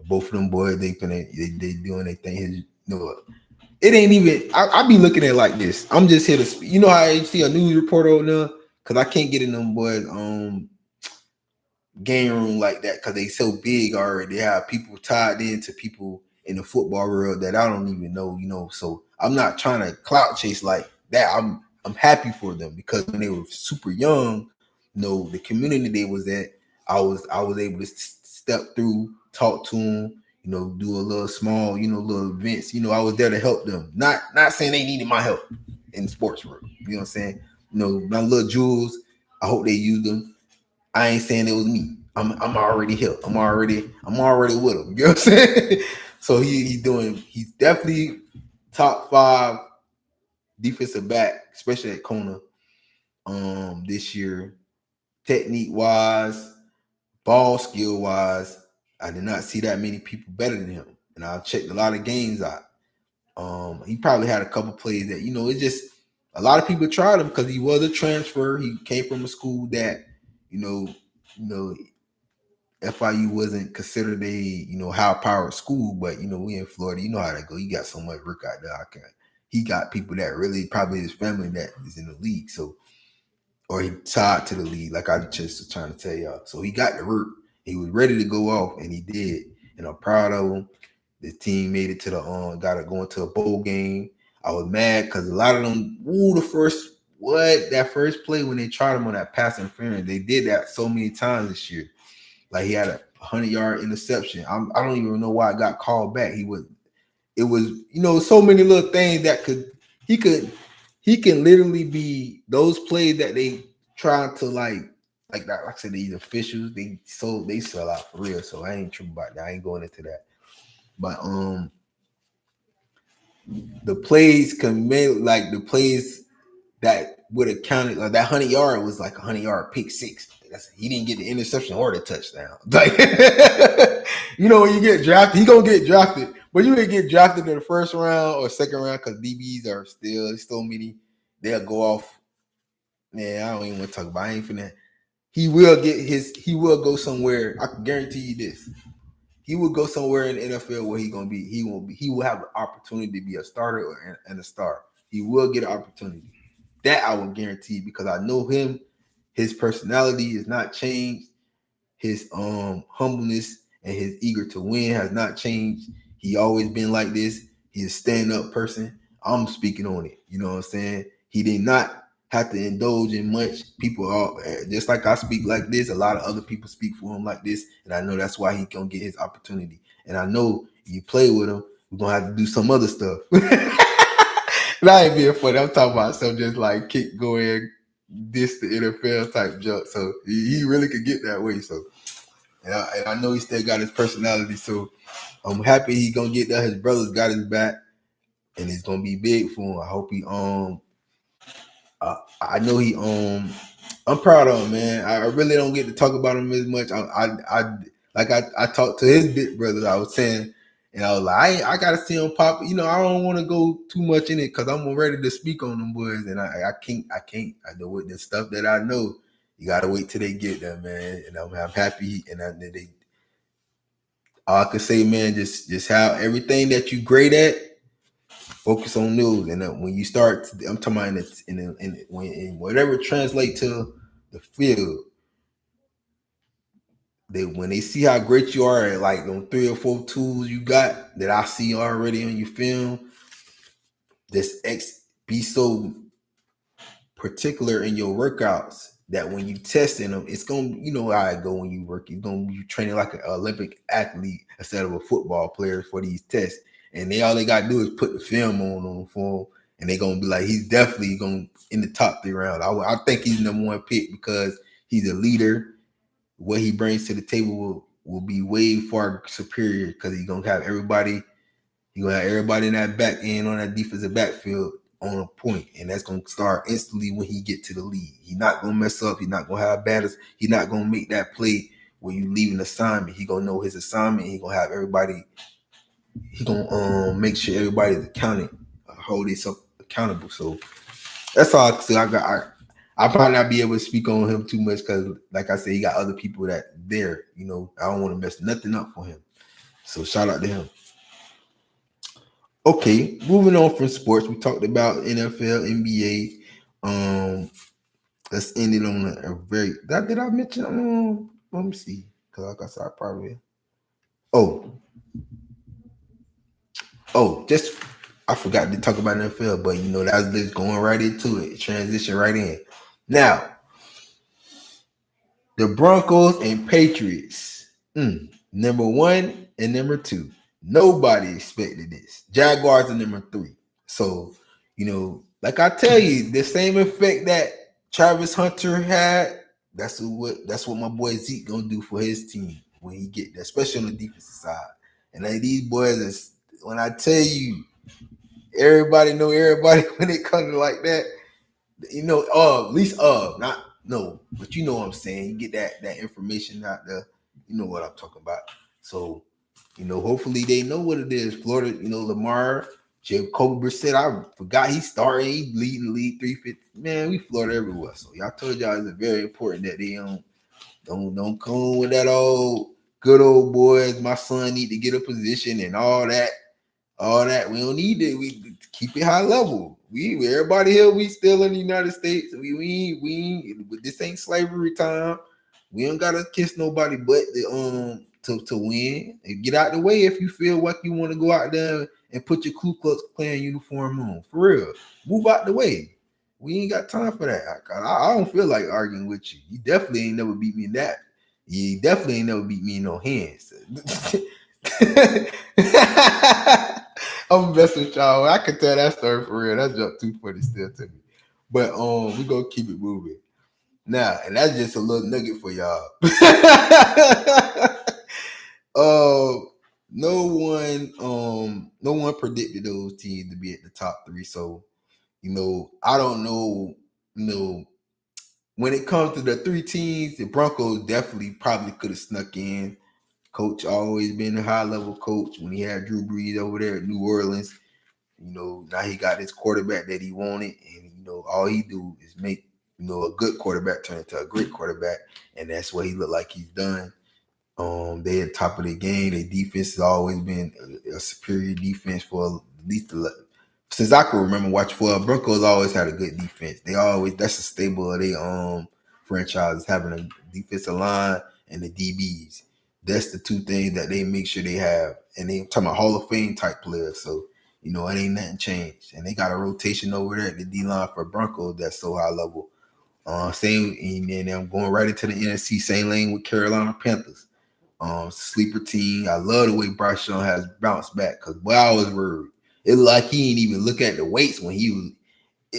S1: Both of them boys, they doing their thing. It ain't even. I be looking at it like this. I'm just here to speak. You know how I see a news reporter on there because I can't get in them boys game room like that because they so big already. They have people tied into people in the football world that I don't even know. So I'm not trying to clout chase like that. I'm happy for them because when they were super young, the community they was at, I was able to step through, talk to them, do a little small, little events. I was there to help them. Not saying they needed my help in the sports world. You know what I'm saying? My little jewels, I hope they use them. I ain't saying it was me. I'm already here. I'm already with him. You know what I'm saying? So he's definitely top 5 defensive back, especially at Kona this year. Technique wise, ball skill wise, I did not see that many people better than him. And I checked a lot of games out. He probably had a couple plays that, it's just a lot of people tried him because he was a transfer. He came from a school that, FIU wasn't considered a high powered school, but we in Florida, you know how that go. You got so much work out there. He got people that really probably his family that is in the league, so or he tied to the league, like I just was trying to tell y'all. So he got the work. He was ready to go off, and he did. And I'm proud of him. The team made it to got to go into a bowl game. I was mad because a lot of them, that first play when they tried him on that pass interference, they did that so many times this year. Like he had a 100-yard interception. I don't even know why it got called back. It was so many little things that he can literally be those plays that they try to like that. Like I said, these officials they sell out for real. So I ain't true about that. I ain't going into that. But the plays that would have counted like that 100-yard was like a 100-yard pick six. He didn't get the interception or the touchdown. Like when you get drafted, he gonna get drafted. But you didn't get drafted in the first round or second round because DBs are still so many. They'll go off. Man, I don't even want to talk about. I ain't finna. He will go somewhere. I can guarantee you this. He will go somewhere in the NFL where he will have an opportunity to be a starter and a star. He will get an opportunity. That I will guarantee because I know him. His personality has not changed. His humbleness and his eager to win has not changed. He always been like this. He's a stand-up person. I'm speaking on it. You know what I'm saying? He did not have to indulge in much. People are just like I speak like this. A lot of other people speak for him like this, and I know that's why he gonna get his opportunity. And I know if you play with him, we're gonna have to do some other stuff. And I ain't being funny. I'm talking about some just like kick going this the NFL type jump. So he really could get that way. So and I know he still got his personality. So I'm happy he gonna get that. His brother's got his back, and it's gonna be big for him. I hope he I know he I'm proud of him, man. I really don't get to talk about him as much. I talked to his big brother. I was saying, and I was like, I gotta see him pop. I don't want to go too much in it because I'm ready to speak on them boys, and I can't. I know what the stuff that I know. You gotta wait till they get there, man. And I'm happy, and all I can say, man, just how everything that you great at, focus on those. And when you start, I'm talking about in whatever translate to the field. When they see how great you are at like them 3 or 4 tools you got that I see already on your film, be so particular in your workouts that when you testing them, it's gonna how it go when you work. You're gonna be training like an Olympic athlete instead of a football player for these tests. And all they gotta do is put the film on for him, and they're gonna be like, he's definitely going in the top 3 rounds. I think he's number 1 pick because he's a leader. What he brings to the table will be way far superior because he's gonna have everybody. You're gonna have everybody in that back end on that defensive backfield on a point, and that's gonna start instantly when he get to the league. He's not gonna mess up. He's not gonna have batters. He's not gonna make that play when you leave an assignment, he gonna know his assignment. He gonna have everybody. He gonna make sure everybody's accounted, hold himself accountable. So that's all. So I probably not be able to speak on him too much because, like I said, he got other people that there. You know, I don't want to mess nothing up for him. So shout out to him. Okay, moving on from sports, we talked about NFL, NBA. Let's end it on a very. Did I mention? Let me see, because like I said, I probably. Just I forgot to talk about NFL, but you know that's just going right into it. Transition right in. Now, the Broncos and Patriots. Number 1 and number 2. Nobody expected this. Jaguars are number 3. So, you know, like I tell you, the same effect that Travis Hunter had, that's what my boy Zeke gonna do for his team when he get there, especially on the defensive side. And like these boys, when I tell you, everybody know everybody when it comes to like that. You know, at least not no, but you know what I'm saying. You get that information out there. You know what I'm talking about. So, you know, hopefully they know what it is. Florida, you know, Lamar, Jacoby Brissett. I forgot he started. He leading the league 350. Man, we Florida everywhere. So y'all told y'all it's very important that they don't come with that old good old boys. My son need to get a position and all that. All that we don't need it. We keep it high level. We everybody here. We still in the United States. We this ain't slavery time. We don't gotta kiss nobody but the to win. And get out the way if you feel like you want to go out there and put your Ku Klux Klan uniform on. For real, move out the way. We ain't got time for that. I don't feel like arguing with you. You definitely ain't never beat me in that. You definitely ain't never beat me in no hands. I'm messing with y'all. I can tell that story for real. That's just too funny still to me. But we gonna keep it moving. Now, and that's just a little nugget for y'all. No one predicted those teams to be at the top 3. So, you know, I don't know, you know, when it comes to the 3 teams, the Broncos definitely probably could have snuck in. Coach always been a high level coach. When he had Drew Brees over there at New Orleans, you know, now he got his quarterback that he wanted, and you know, all he do is make, you know, a good quarterback turn into a great quarterback, and that's what he looked like he's done. They at top of the game. Their defense has always been a superior defense for at least since I can remember watching. For Broncos always had a good defense. That's a stable of their franchise, having a defensive line and the DBs. That's the 2 things that they make sure they have, and they talking about Hall of Fame type players. So, you know, it ain't nothing changed. And they got a rotation over there at the D-line for Broncos that's so high level. Same, and I'm going right into the NFC, same lane with Carolina Panthers. Sleeper team. I love the way Bryce Young has bounced back because boy, I was worried. It like he didn't even look at the weights when he was.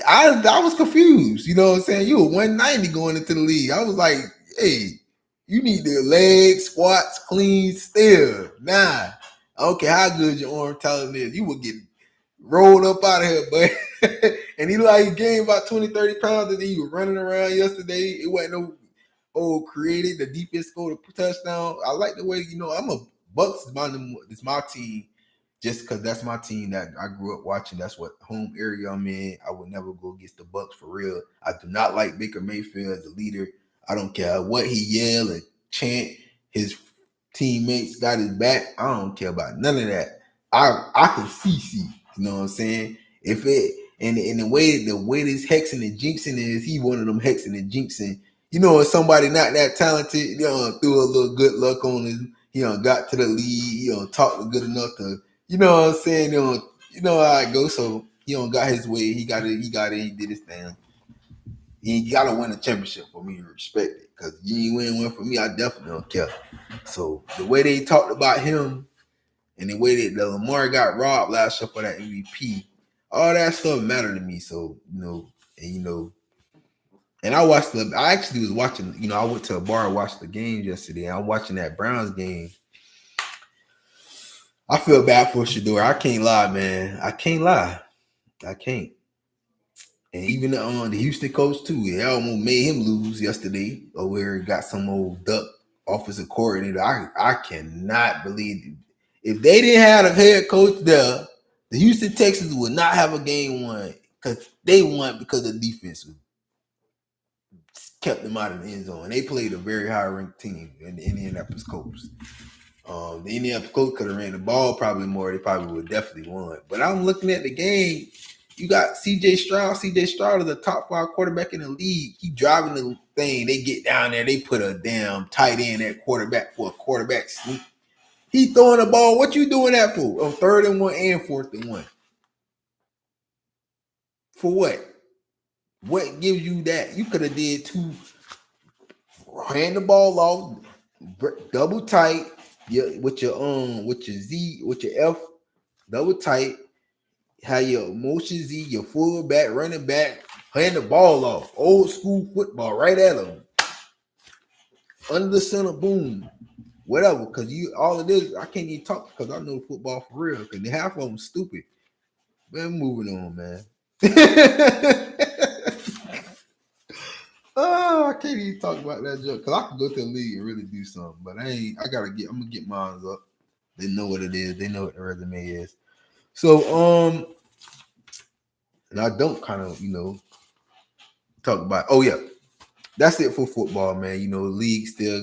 S1: I was confused. You know what I'm saying? You were 190 going into the league. I was like, hey, you need the legs, squats, clean, still. Nah. I don't care how good your arm talent is. You will get rolled up out of here, but and he gained about 20, 30 pounds and he was running around yesterday. It wasn't no created the defense scored a touchdown. I like the way, you know, I'm a Bucks is my team just because that's my team that I grew up watching. That's what home area I'm in. I would never go against the Bucks for real. I do not like Baker Mayfield as a leader. I don't care what he yell and chant. His teammates got his back. I don't care about none of that. I can see. You know what I'm saying? If it and the way this hexing and jinxing is, he one of them hexing and jinxing. You know, if somebody not that talented, you know, threw a little good luck on him, he got to the lead, he talked good enough to, you know what I'm saying, you know how it goes. So he got his way, he got it, he did his thing. He got to win a championship for me to respect it. Because you ain't win one for me, I definitely don't care. So the way they talked about him and the way that the Lamar got robbed last year for that MVP, all that stuff mattered to me. So, and I actually was watching, I went to a bar and watched the game yesterday. I'm watching that Browns game. I feel bad for Shedeur. I can't lie, man. I can't. And even the Houston coach, too, they almost made him lose yesterday over here. Got some old duck offensive coordinator. I cannot believe if they didn't have a head coach there, the Houston Texans would not have a game won because they won because the defense kept them out of the end zone. They played a very high ranked team in the Indianapolis Colts. The Indianapolis Colts could have ran the ball probably more. They probably would definitely won. But I'm looking at the game. You got C.J. Stroud. C.J. Stroud is a top 5 quarterback in the league. He driving the thing. They get down there. They put a damn tight end at quarterback for a quarterback sneak. He throwing the ball. What you doing that for? On 3rd and 1 and 4th and 1. For what? What gives you that? You could have did 2. Hand the ball off, double tight, with your Z, with your F, double tight. Have your motion Z, your fullback, running back, hand the ball off. Old school football, right at them. Under the center, boom. Whatever, because all of this, I can't even talk because I know football for real. Because half of them stupid. Man, moving on, man. Oh, I can't even talk about that joke because I could go to the league and really do something, but I'm gonna get mine up. They know what it is. They know what the resume is. So, and I don't kind of, talk about. Oh yeah, that's it for football, man. The league still,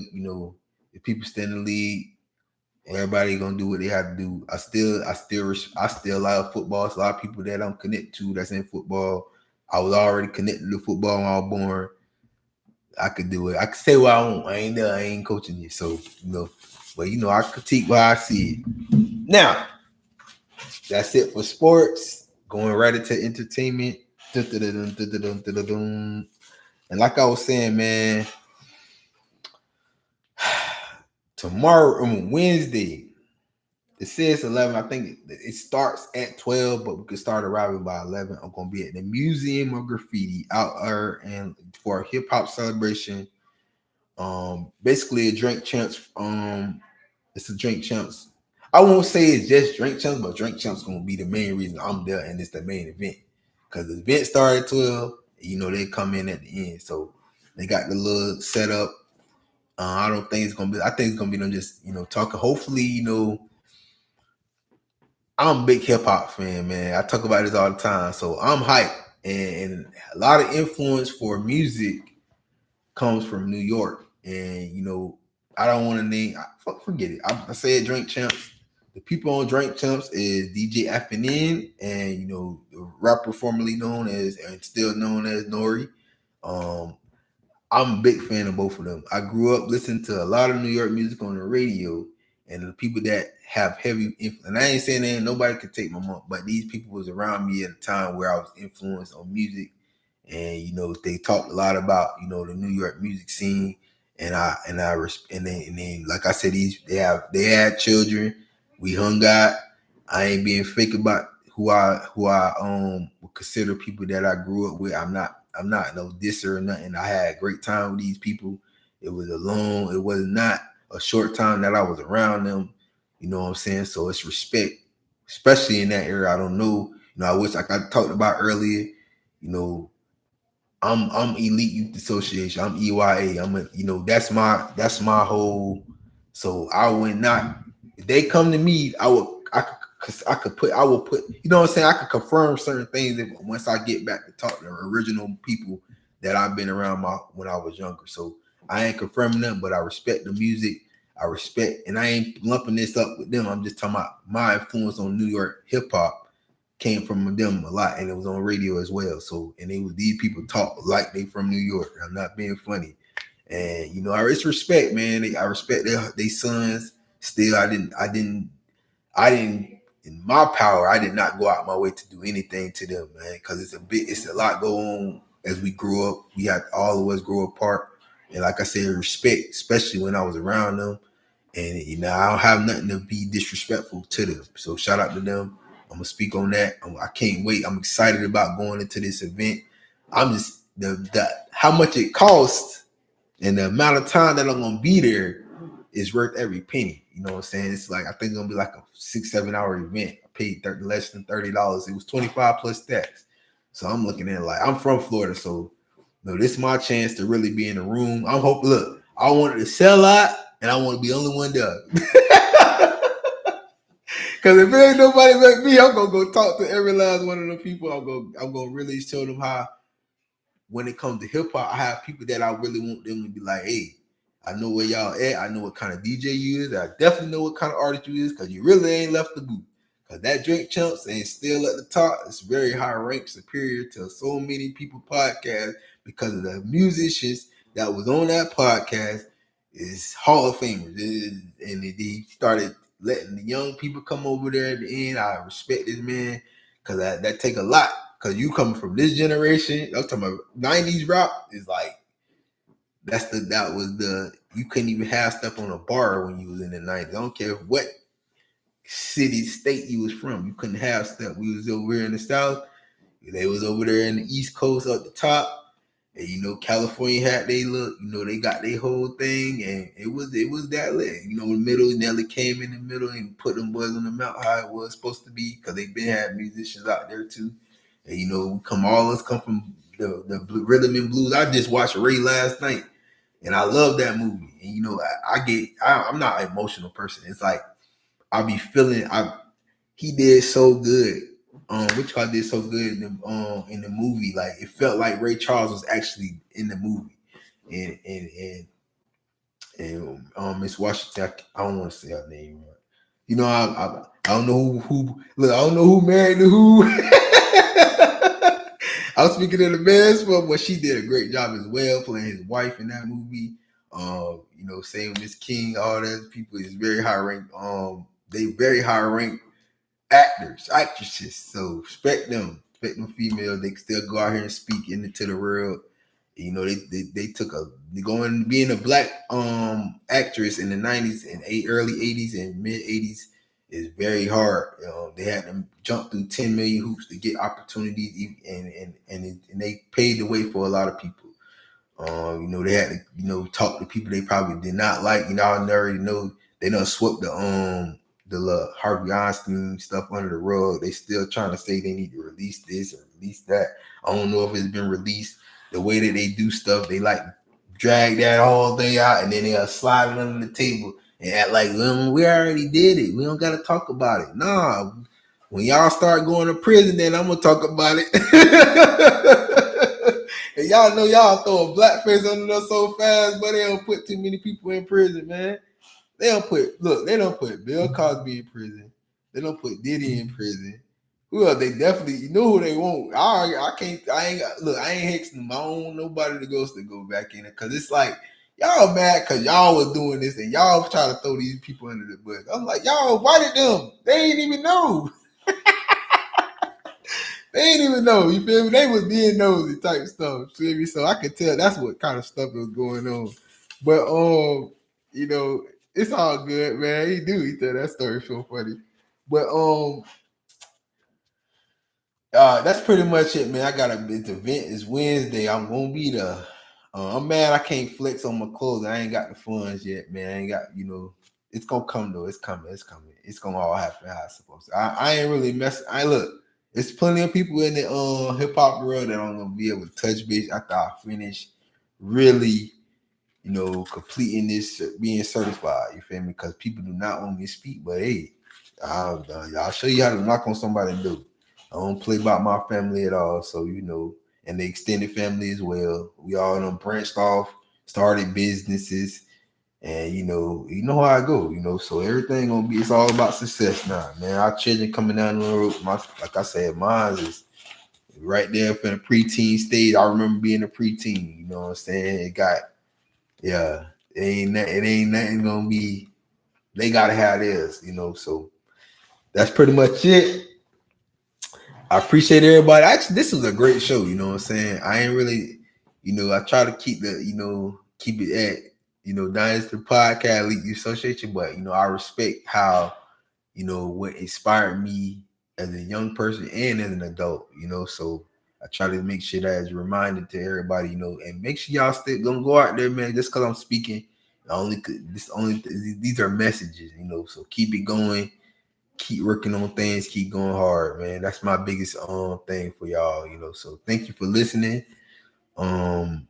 S1: if people stay in the league, everybody gonna do what they have to do. I still love football. It's a lot of people that I'm connected to that's in football. I was already connected to football when I was born. I could do it. I could say what I want. I ain't there. I ain't coaching you. So, but I critique what I see. Now, that's it for sports. Going right into entertainment. And like I was saying, man, tomorrow, Wednesday, it says 11. I think it starts at 12, but we could start arriving by 11. I'm going to be at the Museum of Graffiti out there and for a hip hop celebration. Basically a drink champs. It's a drink champs. I won't say it's just drink champs, but drink champs gonna be the main reason I'm there, and it's the main event because the event started at 12. They come in at the end, so they got the little setup. I don't think it's gonna be. I think it's gonna be them just talking. Hopefully, I'm a big hip hop fan, man. I talk about this all the time, so I'm hyped, and a lot of influence for music comes from New York. And I don't want to name. Forget it. I said Drink Champs. The people on Drink Champs is DJ FNN and the rapper formerly known as and still known as Nori. I'm a big fan of both of them. I grew up listening to a lot of New York music on the radio, and the people that have heavy influence. And I ain't saying that nobody could take my mom, but these people was around me at a time where I was influenced on music. And they talked a lot about the New York music scene, and then like I said, they had children. We hung out. I ain't being fake about who I would consider people that I grew up with. I'm not no disser or nothing. I had a great time with these people. It was not a short time that I was around them. You know what I'm saying? So it's respect, especially in that area. I don't know. I wish like I talked about earlier. I'm Elite Youth Association. I'm EYA. That's my whole. So I would not. If they come to me, I will put. You know what I'm saying? I could confirm certain things once I get back to talk to the original people that I've been around when I was younger. So I ain't confirming them, but I respect the music. I respect, and I ain't lumping this up with them. I'm just talking about my influence on New York hip hop. Came from them a lot, and it was on radio as well. So, and these people talk like they from New York. I'm not being funny, and it's respect, man. I respect their sons. Still, I didn't. In my power, I did not go out my way to do anything to them, man, because it's a lot going on as we grew up. We had all of us grow apart, and like I said, respect, especially when I was around them. And I don't have nothing to be disrespectful to them. So shout out to them. I'm gonna speak on that. I can't wait. I'm excited about going into this event. I'm just the how much it costs and the amount of time that I'm gonna be there is worth every penny. You know what I'm saying? It's like I think it's gonna be like a 6-7 hour event. I paid less than $30. It was 25 plus tax. So I'm looking at it like I'm from Florida, so this is my chance to really be in the room. I'm hoping. Look, I wanted to sell out. and I want to be the only one there. Because if it ain't nobody like me, I'm gonna go talk to every last one of them people. I'm gonna really show them how, when it comes to hip hop, I have people that I really want them to be like, hey, I know where y'all at. I know what kind of DJ you is. I definitely know what kind of artist you is, because you really ain't left the booth. Because that Drink Champs ain't still at the top. It's very high ranked, superior to so many people podcast, because of the musicians that was on that podcast is Hall of Famers. And they started letting the young people come over there at the end. I respect this man, because that take a lot. Because you coming from this generation, I'm talking about 90s rap, is like, you couldn't even have stuff on a bar when you was in the 90s. I don't care what city, state you was from. You couldn't have stuff. We was over here in the South. They was over there in the East Coast up the top. And California had they look, they got their whole thing, and it was that lit. The middle, Nelly came in the middle and put them boys on the mount how it was supposed to be, because they been had musicians out there too. And all us come from the rhythm and blues. I just watched Ray last night, and I love that movie. And I'm not an emotional person. It's like I be feeling he did so good. Which I did so good in the movie. Like, it felt like Ray Charles was actually in the movie. And Miss Washington, I don't want to say her name. I don't know who. Look, I don't know who married to who. I was speaking of the man's one, but she did a great job as well, playing his wife in that movie. Same Miss King, all those people is very high ranked. They very high ranked actors, actresses. So respect them females. They can still go out here and speak into the world. They took being a black actress in the 90s and early 80s and mid 80s is very hard. They had to jump through 10 million hoops to get opportunities, and they paved the way for a lot of people. They had to talk to people they probably did not like. I already know they done swept the Harvey Weinstein stuff under the rug. They still trying to say they need to release this or release that. I don't know if it's been released. The way that they do stuff, they like drag that whole thing out, and then they'll slide it under the table and act like, we already did it. We don't got to talk about it. Nah, when y'all start going to prison, then I'm going to talk about it. And y'all know y'all throw a blackface under us so fast, but they don't put too many people in prison, man. They don't put Bill Cosby in prison. They don't put Diddy in prison. Who else? They definitely, who they want. I ain't hexing them. I don't want nobody to go back in it, because it's like, y'all mad because y'all was doing this and y'all try to throw these people under the bus. I'm like, y'all invited them. They ain't even know. They ain't even know. You feel me? They was being nosy type stuff. Feel me? So I could tell that's what kind of stuff was going on. But it's all good, man. He tell that story so funny. But that's pretty much it, man. I got this event is Wednesday. I'm gonna be there. I'm mad I can't flex on my clothes. I ain't got the funds yet, man. I ain't got, it's gonna come though. It's coming. It's gonna all happen how it's supposed to. I ain't really messing. Look, there's plenty of people in the hip hop world that I'm gonna be able to touch base after I finish really, completing this, being certified. You feel me? Because people do not want me to speak, but hey, I'll show you how to knock on somebody's door. I don't play about my family at all, so and the extended family as well. We all done branched off, started businesses, and you know how I go. So everything it's all about success now, man. Our children coming down the road, like I said, mine is right there for the preteen stage. I remember being a preteen. You know what I'm saying? It ain't nothing gonna be. They gotta have theirs, So that's pretty much it. I appreciate everybody. Actually, this was a great show. You know what I'm saying? I ain't really, I try to keep keep it at, Dynasty Podcast League Association, but I respect how, what inspired me as a young person and as an adult, so I try to make sure that is reminded to everybody, and make sure y'all still gonna go out there, man. Just because I'm speaking, these are messages, so keep it going. Keep working on things, keep going hard, man. That's my biggest thing for y'all, So thank you for listening. And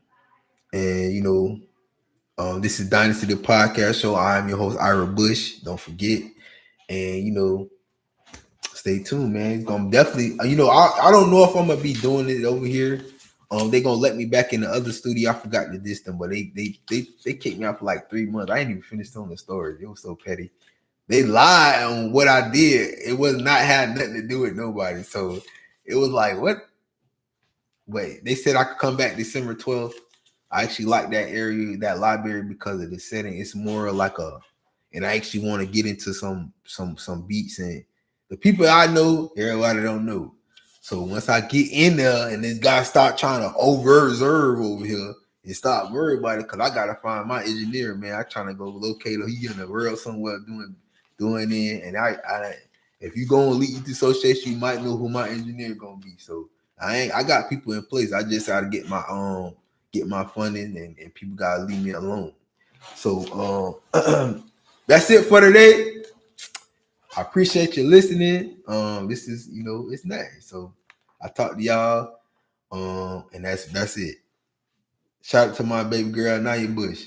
S1: This is Dynasty the Podcast Show. I'm your host, Ira Bush. Don't forget. And stay tuned, man. It's gonna definitely, I don't know if I'm gonna be doing it over here. They gonna let me back in the other studio. I forgot to diss them, but they kicked me out for like 3 months. I ain't even finished telling the story. It was so petty. They lied on what I did. It was not had nothing to do with nobody. So it was like, what? Wait, they said I could come back December 12th. I actually like that area, that library, because of the setting. It's more like and I actually want to get into some beats, and the people I know, everybody don't know. So once I get in there and this guy start trying to over-observe over here and stop worrying about it, because I gotta find my engineer, man. I trying to go locate him. He in the world somewhere doing it. And I if you go on Elite Youth Association, you might know who my engineer gonna be. So I got people in place. I just gotta get my funding, and people gotta leave me alone. So that's it for today. I appreciate you listening. This is it's nice. So I talk to y'all. And that's it. Shout out to my baby girl, Naya Bush.